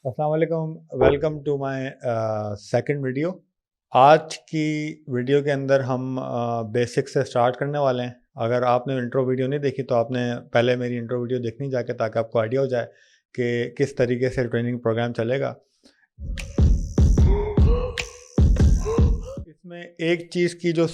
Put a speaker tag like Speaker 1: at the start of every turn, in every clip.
Speaker 1: अस्सलाम वालेकुम, welcome to my second video. आज की वीडियो के अंदर हम बेसिक से स्टार्ट करने वाले हैं। अगर आपने इंट्रो वीडियो नहीं देखी तो आपने पहले मेरी इंट्रो वीडियो देखनी जाके, ताकि आपको आइडिया हो जाए कि किस तरीके से ट्रेनिंग प्रोग्राम चलेगा। इसमें एक चीज़ की जो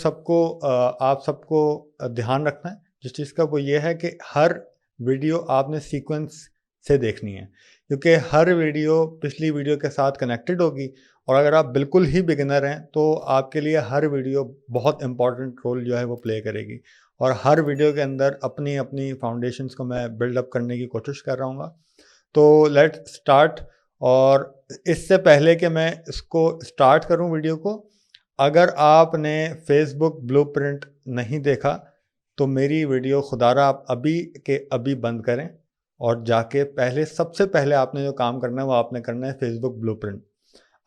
Speaker 1: आप सबको ध्यान रखना है, जिस चीज़ का वो ये है कि हर वीडियो आपने सीक्वेंस से देखनी है, क्योंकि हर वीडियो पिछली वीडियो के साथ कनेक्टेड होगी। और अगर आप बिल्कुल ही बिगिनर हैं तो आपके लिए हर वीडियो बहुत इंपॉर्टेंट रोल जो है वो प्ले करेगी। और हर वीडियो के अंदर अपनी अपनी फाउंडेशंस को मैं बिल्डअप करने की कोशिश कर रहा हूँ। तो लेट स्टार्ट। और इससे पहले कि मैं इसको स्टार्ट करूं वीडियो को, अगर आपने फेसबुक ब्लूप्रिंट नहीं देखा तो मेरी वीडियो खुदारा आप अभी के अभी बंद करें और जाके सबसे पहले आपने जो काम करना है वो आपने करना है फेसबुक ब्लूप्रिंट।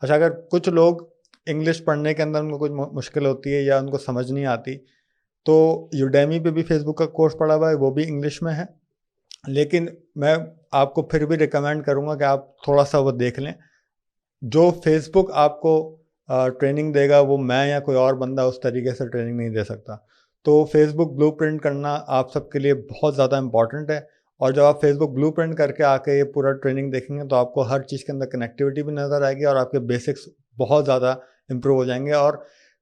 Speaker 1: अच्छा, अगर कुछ लोग इंग्लिश पढ़ने के अंदर उनको कुछ मुश्किल होती है या उनको समझ नहीं आती, तो यूडेमी पे भी फेसबुक का कोर्स पड़ा हुआ है, वो भी इंग्लिश में है। लेकिन मैं आपको फिर भी रिकमेंड करूँगा कि आप थोड़ा सा वो देख लें। जो फेसबुक आपको ट्रेनिंग देगा वो मैं या कोई और बंदा उस तरीके से ट्रेनिंग नहीं दे सकता। तो फेसबुक ब्लूप्रिंट करना आप सबके लिए बहुत ज़्यादा इम्पॉर्टेंट है। और जब आप फेसबुक ब्लूप्रिंट करके आके ये पूरा ट्रेनिंग देखेंगे तो आपको हर चीज़ के अंदर कनेक्टिविटी भी नज़र आएगी और आपके बेसिक्स बहुत ज़्यादा इम्प्रूव हो जाएंगे। और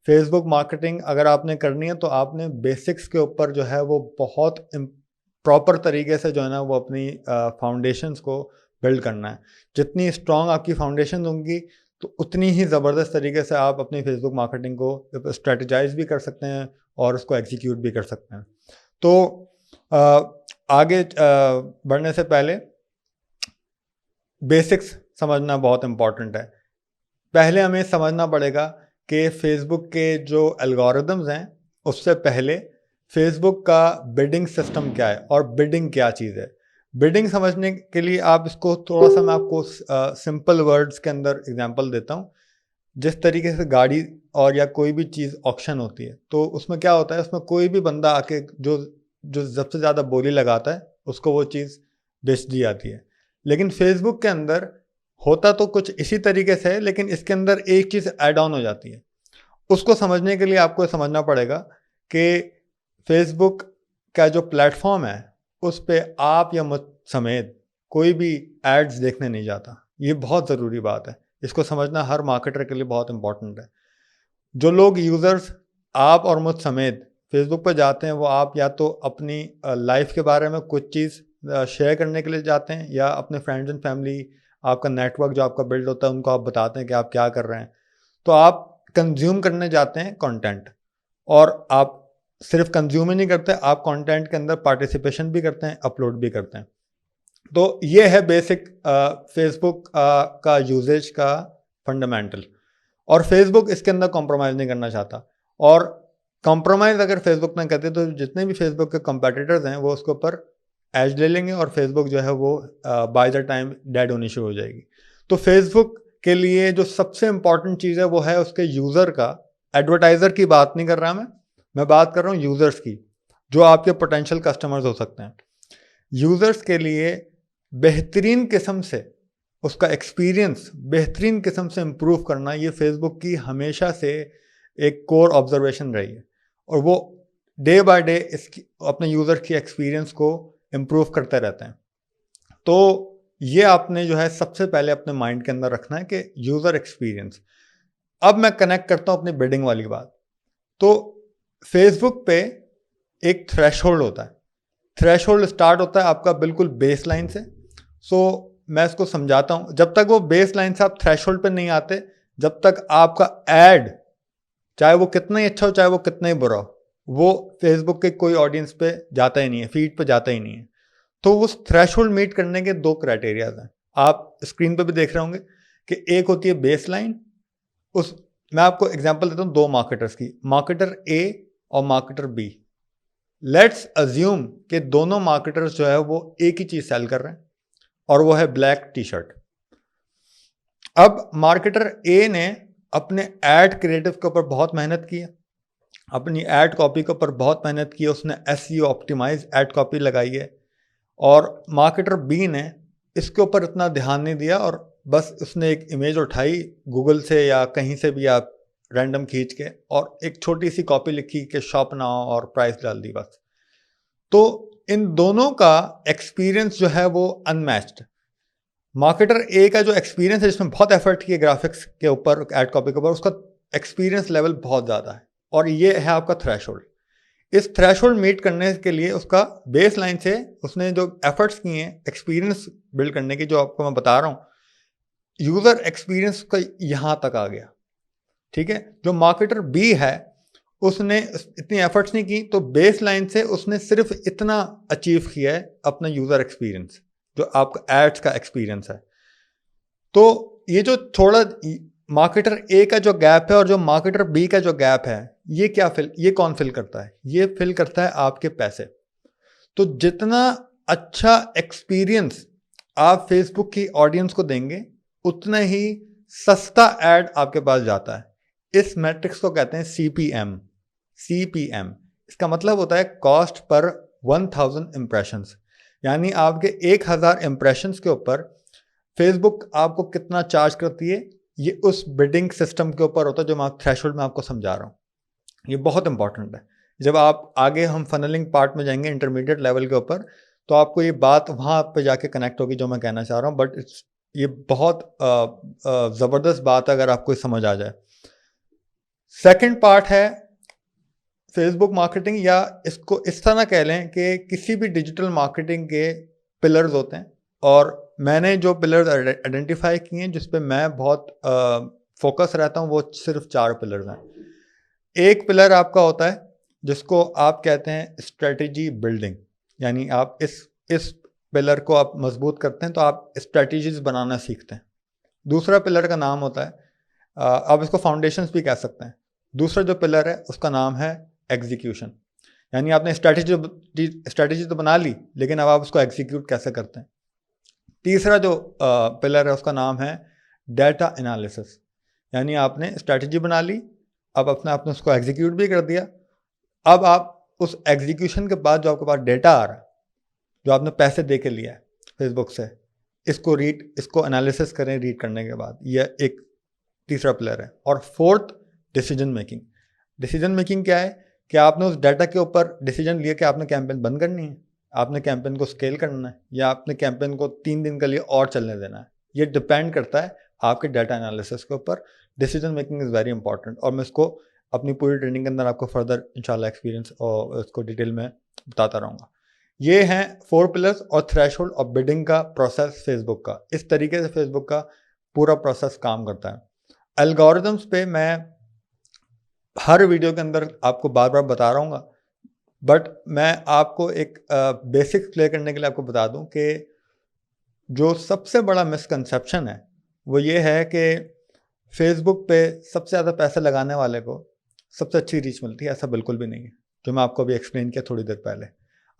Speaker 1: फेसबुक मार्केटिंग अगर आपने करनी है तो आपने बेसिक्स के ऊपर जो है वो बहुत प्रॉपर तरीके से जो है ना वो अपनी फाउंडेशंस को बिल्ड करना है। जितनी स्ट्रॉन्ग आपकी फाउंडेशन होंगी तो उतनी ही ज़बरदस्त तरीके से आप अपनी फेसबुक मार्केटिंग को स्ट्रेटजाइज भी कर सकते हैं और उसको एग्जीक्यूट भी कर सकते हैं। तो आगे बढ़ने से पहले बेसिक्स समझना बहुत इम्पॉर्टेंट है। पहले हमें समझना पड़ेगा कि फेसबुक के जो एल्गोरिदम्स हैं उससे पहले फेसबुक का बिडिंग सिस्टम क्या है और बिडिंग क्या चीज़ है। बिडिंग समझने के लिए आप इसको थोड़ा सा मैं आपको सिंपल वर्ड्स के अंदर एग्जांपल देता हूँ। जिस तरीके से गाड़ी और या कोई भी चीज़ ऑक्शन होती है तो उसमें क्या होता है, उसमें कोई भी बंदा आके जो जो सबसे ज़्यादा बोली लगाता है उसको वो चीज़ बेच दी जाती है। लेकिन फेसबुक के अंदर होता तो कुछ इसी तरीके से है, लेकिन इसके अंदर एक चीज़ ऐड ऑन हो जाती है। उसको समझने के लिए आपको समझना पड़ेगा कि फेसबुक का जो प्लेटफॉर्म है उस पर आप या मुझ समेत कोई भी एड्स देखने नहीं जाता। ये बहुत ज़रूरी बात है, इसको समझना हर मार्केटर के लिए बहुत इंपॉर्टेंट है। जो लोग यूज़र्स आप और मुझ समेत फेसबुक पर जाते हैं वो आप या तो अपनी लाइफ के बारे में कुछ चीज़ शेयर करने के लिए जाते हैं, या अपने फ्रेंड्स एंड फैमिली, आपका नेटवर्क जो आपका बिल्ड होता है उनको आप बताते हैं कि आप क्या कर रहे हैं। तो आप कंज्यूम करने जाते हैं कंटेंट, और आप सिर्फ कंज्यूम ही नहीं करते, आप कंटेंट के अंदर पार्टिसिपेशन भी करते हैं, अपलोड भी करते हैं। तो ये है बेसिक फेसबुक का यूजेज का फंडामेंटल। और फेसबुक इसके अंदर कॉम्प्रोमाइज़ नहीं करना चाहता। और कॉम्प्रोमाइज़ अगर फेसबुक ना करते तो जितने भी फेसबुक के कंपेटिटर्स हैं वो उसके ऊपर एज ले लेंगे और फेसबुक जो है वो बाय द टाइम डेड होनी शुरू हो जाएगी। तो फेसबुक के लिए जो सबसे इंपॉर्टेंट चीज़ है वो है उसके यूज़र का। एडवर्टाइज़र की बात नहीं कर रहा मैं बात कर रहा हूँ यूज़र्स की, जो आपके पोटेंशियल कस्टमर्स हो सकते हैं। यूज़र्स के लिए बेहतरीन किस्म से उसका एक्सपीरियंस बेहतरीन किस्म से इम्प्रूव करना, ये फेसबुक की हमेशा से एक कोर ऑब्जर्वेशन रही है। और वो डे बाय डे इसकी अपने यूज़र की एक्सपीरियंस को इम्प्रूव करते रहते हैं। तो ये आपने जो है सबसे पहले अपने माइंड के अंदर रखना है कि यूज़र एक्सपीरियंस। अब मैं कनेक्ट करता हूँ अपनी बिडिंग वाली बात। तो फेसबुक पे एक थ्रेशहोल्ड होता है। थ्रेशहोल्ड स्टार्ट होता है आपका बिल्कुल बेस लाइन से। सो मैं इसको समझाता हूँ। जब तक वो बेस लाइन से आप थ्रेशहोल्ड पे नहीं आते, जब तक आपका ऐड चाहे वो कितना ही अच्छा हो चाहे वो कितना ही बुरा हो, वो फेसबुक के कोई ऑडियंस पे जाता ही नहीं है, फीड पे जाता ही नहीं है। तो उस थ्रेशहोल्ड मीट करने के दो क्राइटेरियाज हैं, आप स्क्रीन पे भी देख रहे होंगे कि एक होती है बेस लाइन। उस मैं आपको एग्जांपल देता हूँ दो मार्केटर्स की, मार्केटर ए और मार्केटर बी। लेट्स अज्यूम कि दोनों मार्केटर्स जो है वो एक ही चीज सेल कर रहे हैं और वो है ब्लैक टी शर्ट। अब मार्केटर ए ने अपने एड क्रिएटिव के ऊपर बहुत मेहनत की है, अपनी एड कॉपी के ऊपर बहुत मेहनत की है, उसने एसईओ ऑप्टिमाइज एड कॉपी लगाई है। और मार्केटर बी ने इसके ऊपर इतना ध्यान नहीं दिया और बस उसने एक इमेज उठाई गूगल से या कहीं से भी आप रैंडम खींच के और एक छोटी सी कॉपी लिखी कि शॉप नाउ और प्राइस डाल दी बस। तो इन दोनों का एक्सपीरियंस जो है वो अनमैच्ड। मार्केटर ए का जो एक्सपीरियंस है जिसमें बहुत एफर्ट किए ग्राफिक्स के ऊपर, एड कॉपी के ऊपर, उसका एक्सपीरियंस लेवल बहुत ज़्यादा है और ये है आपका थ्रेशोल्ड। इस थ्रेशोल्ड मीट करने के लिए उसका बेस लाइन से उसने जो एफर्ट्स किए हैं एक्सपीरियंस बिल्ड करने की, जो आपको मैं बता रहा हूँ, यूज़र एक्सपीरियंस का यहाँ तक आ गया। ठीक है, जो मार्केटर बी है उसने इतनी एफर्ट्स नहीं की, तो बेस लाइन से उसने सिर्फ इतना अचीव किया है अपना यूज़र एक्सपीरियंस, जो आपका एड्स का एक्सपीरियंस है। तो ये जो थोड़ा मार्केटर ए का जो गैप है और जो मार्केटर बी का जो गैप है, ये कौन फिल करता है? ये फिल करता है आपके पैसे। तो जितना अच्छा एक्सपीरियंस आप फेसबुक की ऑडियंस को देंगे, उतना ही सस्ता एड आपके पास जाता है। इस मैट्रिक्स को कहते हैं CPM। CPM इसका मतलब होता है कॉस्ट पर 1000 इम्प्रेशंस, यानी आपके 1000 इम्प्रेशंस के ऊपर फेसबुक आपको कितना चार्ज करती है, ये उस बिडिंग सिस्टम के ऊपर होता है जो मैं थ्रेशोल्ड में आपको समझा रहा हूँ। ये बहुत इंपॉर्टेंट है। जब आप आगे हम फनलिंग पार्ट में जाएंगे इंटरमीडिएट लेवल के ऊपर, तो आपको ये बात वहाँ पे जाके कनेक्ट होगी जो मैं कहना चाह रहा हूँ। बट ये बहुत ज़बरदस्त बात है अगर आपको समझ आ जाए। सेकंड पार्ट है फेसबुक मार्केटिंग, या इसको इस तरह कह लें कि किसी भी डिजिटल मार्केटिंग के पिलर्स होते हैं, और मैंने जो पिलर्स आइडेंटिफाई किए हैं जिस पे मैं बहुत फोकस रहता हूँ, वो सिर्फ 4 पिलर्स हैं। एक पिलर आपका होता है जिसको आप कहते हैं स्ट्रेटजी बिल्डिंग, यानी आप इस पिलर को आप मजबूत करते हैं तो आप स्ट्रेटजीज बनाना सीखते हैं। दूसरा पिलर का नाम होता है, आप इसको फाउंडेशंस भी कह सकते हैं। दूसरा जो पिलर है उसका नाम है एग्जीक्यूशन, यानी आपने स्ट्रेटजी तो बना ली, लेकिन अब आप उसको एग्जीक्यूट कैसे करते हैं। तीसरा जो पिलर है उसका नाम है डेटा एनालिसिस, यानी आपने स्ट्रेटजी बना ली, अब आपने उसको एग्जीक्यूट भी कर दिया। अब आप उस एग्जीक्यूशन के बाद जो आपके पास डेटा आ रहा है, जो आपने पैसे दे के लिया है फेसबुक से, इसको एनालिसिस करें रीड करने के बाद। यह एक तीसरा पिलर है। और fourth, decision making. Decision making क्या है कि आपने उस डाटा के ऊपर डिसीजन लिया कि आपने कैंपेन बंद करनी है, आपने कैंपेन को स्केल करना है, या आपने कैंपेन को 3 दिन के लिए और चलने देना है। ये डिपेंड करता है आपके डाटा एनालिसिस के ऊपर। Decision making is very important, और मैं इसको अपनी पूरी ट्रेनिंग के अंदर आपको फर्दर इंशाल्लाह एक्सपीरियंस और इसको डिटेल में बताता रहूँगा। ये हैं 4 पिलर्स और थ्रेशोल्ड और बिडिंग का प्रोसेस फेसबुक का। इस तरीके से फेसबुक का पूरा प्रोसेस काम करता है। एल्गोरिदम्स पे मैं हर वीडियो के अंदर आपको बार बार बता रहा हूँ, बट मैं आपको एक बेसिक्स क्लियर करने के लिए आपको बता दूं कि जो सबसे बड़ा मिसकंसेप्शन है वो ये है कि फेसबुक पे सबसे ज़्यादा पैसे लगाने वाले को सबसे अच्छी रीच मिलती है। ऐसा बिल्कुल भी नहीं है, जो मैं आपको अभी एक्सप्लेन किया थोड़ी देर पहले।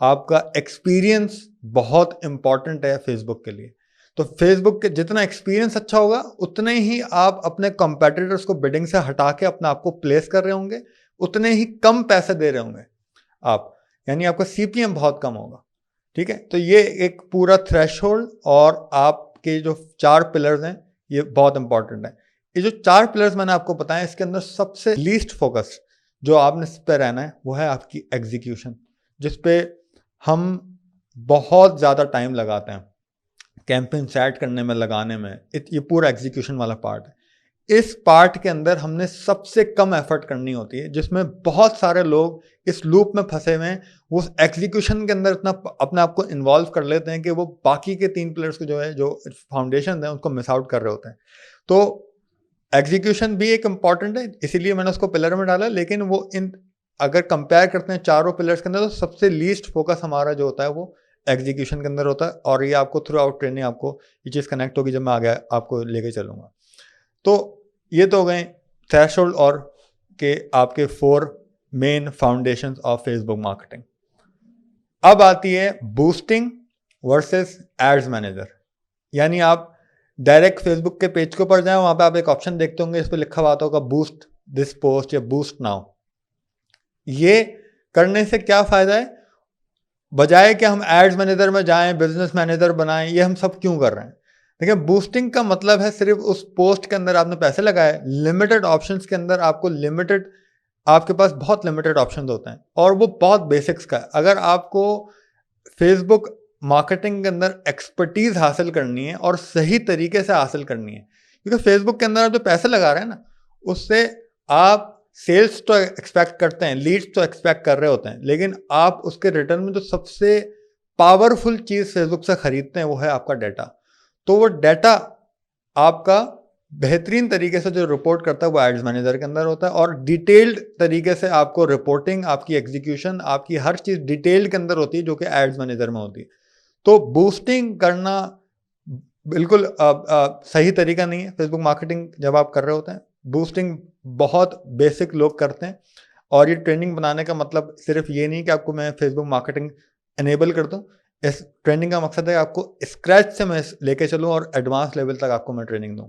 Speaker 1: आपका एक्सपीरियंस बहुत इंपॉर्टेंट है फेसबुक के लिए। तो फेसबुक के जितना एक्सपीरियंस अच्छा होगा, उतने ही आप अपने कंपेटिटर्स को बिडिंग से हटा के अपने आप को प्लेस कर रहे होंगे, उतने ही कम पैसे दे रहे होंगे आप, यानी आपका CPM बहुत कम होगा। ठीक है, तो ये एक पूरा थ्रेशोल्ड और आपके जो 4 पिलर्स हैं ये बहुत इंपॉर्टेंट है। ये जो 4 पिलर्स मैंने आपको बताया, इसके अंदर सबसे लीस्ट फोकस जो आपने इस पर रहना है वो है आपकी एग्जीक्यूशन, जिस पे हम बहुत ज़्यादा टाइम लगाते हैं कैंपेन सेट करने में, लगाने में। ये पूरा एग्जीक्यूशन वाला पार्ट है। इस पार्ट के अंदर हमने सबसे कम एफर्ट करनी होती है, जिसमें बहुत सारे लोग इस लूप में फंसे हुए हैं। वो एग्जीक्यूशन के अंदर इतना अपने आप को इन्वॉल्व कर लेते हैं कि वो बाकी के 3 पिलर्स को जो फाउंडेशन है उनको मिस आउट कर रहे होते हैं। तो एग्जीक्यूशन भी एक इम्पॉर्टेंट है, इसीलिए मैंने उसको पिलर में डाला। लेकिन वो अगर कंपेयर करते हैं चारों पिलर्स के अंदर, तो सबसे लीस्ट फोकस हमारा जो होता है वो एग्जीक्यूशन के अंदर होता है। और ये आपको थ्रू आउट ट्रेनिंग आपको ये चीज़ कनेक्ट होगी जब मैं आगे आपको लेके चलूँगा। तो ये तो हो गए थ्रेशोल्ड और के आपके 4 main foundations of Facebook marketing. अब आती है बूस्टिंग वर्सेस एड्स मैनेजर, यानी आप डायरेक्ट फेसबुक के पेज के ऊपर जाएं, वहां पे आप एक ऑप्शन देखते होंगे, इस पर लिखा हुआ होगा बूस्ट दिस पोस्ट या बूस्ट नाउ। ये करने से क्या फायदा है? बजाय कि हम एड्स मैनेजर में जाएं, बिजनेस मैनेजर बनाएं, ये हम सब क्यों कर रहे हैं? देखिए, बूस्टिंग का मतलब है सिर्फ उस पोस्ट के अंदर आपने पैसे लगाए, लिमिटेड ऑप्शंस के अंदर आपके पास बहुत लिमिटेड ऑप्शंस होते हैं और वो बहुत बेसिक्स का है। अगर आपको फेसबुक मार्केटिंग के अंदर एक्सपर्टीज हासिल करनी है और सही तरीके से हासिल करनी है, क्योंकि फेसबुक के अंदर आप जो पैसे लगा रहे हैं ना, उससे आप सेल्स तो एक्सपेक्ट करते हैं, लीड्स तो एक्सपेक्ट कर रहे होते हैं, लेकिन आप उसके रिटर्न में जो सबसे पावरफुल चीज फेसबुक से खरीदते हैं वो है आपका डाटा। तो वो डाटा आपका बेहतरीन तरीके से जो रिपोर्ट करता है वो एड्स मैनेजर के अंदर होता है और डिटेल्ड तरीके से आपको रिपोर्टिंग, आपकी एग्जीक्यूशन, आपकी हर चीज डिटेल्ड के अंदर होती है जो कि एड्स मैनेजर में होती है। तो बूस्टिंग करना बिल्कुल सही तरीका नहीं है फेसबुक मार्केटिंग जब आप कर रहे होते हैं। बूस्टिंग बहुत बेसिक लोग करते हैं और ये ट्रेनिंग बनाने का मतलब सिर्फ ये नहीं कि आपको मैं फेसबुक मार्केटिंग एनेबल कर दूं। इस ट्रेनिंग का मकसद है आपको स्क्रैच से मैं लेके चलूं और एडवांस लेवल तक आपको मैं ट्रेनिंग दूं।